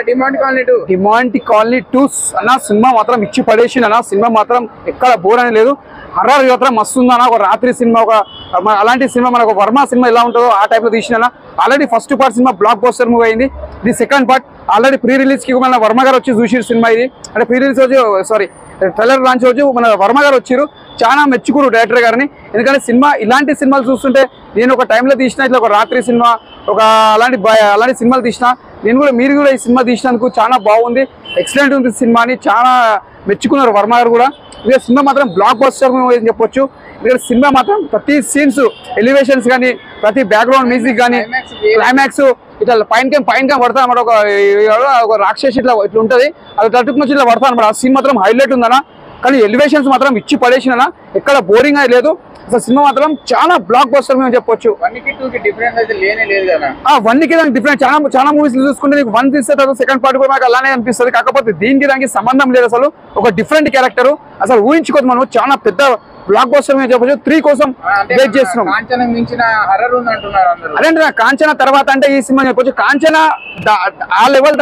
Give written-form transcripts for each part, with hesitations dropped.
Demand colony 2 అన్న cinema మాత్రం ఇచ్చి పడేసింది అన్న. సినిమా మాత్రం ఎక్కడ బోర్ అని లేదు. హర్రర్ మాత్రం మస్తు ఉందన్న. ఒక రాత్రి సినిమా, ఒక అలాంటి సినిమా మనకు వర్మ సినిమా ఎలా ఉంటుందో ఆ టైప్ లో తీసిన. Already first part cinema block buster movie అయింది. ఇది second part. Already pre release కి మన వర్మ గారు వచ్చి చూసి సినిమా ఇది. అంటే ప్రీ రిలీజ్ రోజు ట్రైలర్ లాంచ్ రోజు మన వర్మ గారు వచ్చారు. చాలా మెచ్చుకురు డైరెక్టర్ గారిని. ఎందుకంటే సినిమా ఇలాంటి సినిమాలు చూస్తుంటే నేను ఒక టైంలో తీసిన, ఇట్లా ఒక రాత్రి సినిమా, ఒక అలాంటి సినిమాలు తీసిన. మీరు కూడా ఈ సినిమా తీసినందుకు చాలా బాగుంది, ఎక్సలెంట్ ఉంది సినిమా అని చాలా మెచ్చుకున్నారు వర్మ గారు కూడా. ఇక సినిమా మాత్రం బ్లాక్ బస్టర్ అని చెప్పొచ్చు. ఇక్కడ సినిమా మాత్రం ప్రతి సీన్స్, ఎలివేషన్స్ కానీ, ప్రతి బ్యాక్గ్రౌండ్ మ్యూజిక్ కానీ, క్లైమాక్స్ ఇట్లా పైన పడతా అన్నమాట. ఒక రాక్షసి ఇట్లా ఉంటుంది, అది తట్టుకుని ఇట్లా పడతా అనమాట. ఆ సీన్ మాత్రం హైలైట్ ఉందన్న. కానీ ఎలివేషన్స్ మాత్రం ఇచ్చి పడేసిన, ఎక్కడ బోరింగ్ అయితే లేదు. అసలు సినిమా మాత్రం చాలా బ్లాక్ బస్టర్ మేము చెప్పొచ్చు. 1కి 2కి డిఫరెన్స్ అయితే లేదు కదా. 1కి దానికి డిఫరెంట్. చాలా మూవీస్ చూసుకుంటే నీకు 1 తీస్తే తర్వాత సెకండ్ పార్ట్ కూడా నాకు అలానే అనిపిస్తుంది. కాకపోతే దానికి సంబంధం లేదు. అసలు ఒక డిఫరెంట్ క్యారెక్టర్, అసలు ఊహించుకోదు మనం. చాలా పెద్ద బ్లాక్ బస్టర్ మేము చెప్పొచ్చు. 3 కోసం వెయిట్ చేస్తున్నాం. అదే కాంచన తర్వాత అంటే ఈ సినిమా చెప్పొచ్చు. కాంచన ఆ లెవెల్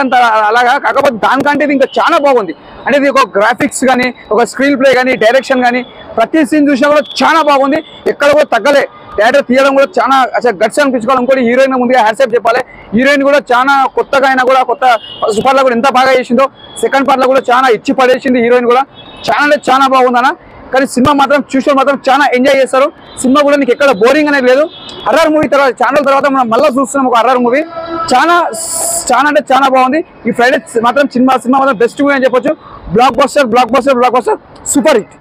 అలాగా, కాకపోతే దానికంటే ఇది ఇంకా చాలా బాగుంది. అంటే ఇది ఒక గ్రాఫిక్స్ కానీ, ఒక స్క్రీన్ ప్లే కానీ, డైరెక్షన్ కానీ, ప్రతి సీన్ చూసినా కూడా చాలా బాగుంది. ఎక్కడ కూడా తగ్గలే. డైరెక్టర్ తీయడం కూడా చాలా అసలు గట్స్ అనిపించుకోవాలి. ఇంకోటి హీరోయిన్ ముందుగా హ్యాట్సాప్ చెప్పాలి. హీరోయిన్ కూడా చాలా కొత్తగా అయినా కూడా, కొత్త ఫస్ట్ పార్ట్ లో కూడా ఎంత బాగా చేసిందో సెకండ్ పార్ట్ లో కూడా చాలా ఇచ్చి పడేసింది హీరోయిన్ కూడా. చాలా అంటే చాలా బాగుందన్న. కానీ సినిమా మాత్రం చూసే మాత్రం చాలా ఎంజాయ్ చేస్తారు. సినిమా కూడా నీకు ఎక్కడ బోరింగ్ అనేది లేదు. హర్రర్ మూవీ తర్వాత ఛానల్ తర్వాత మనం మళ్ళీ చూస్తున్నాం ఒక హర్రర్ మూవీ. చాలా అంటే చాలా బాగుంది. ఈ ఫ్రైడే మాత్రం సినిమా మాత్రం బెస్ట్ మూవీ అని చెప్పొచ్చు. Block buster super hit.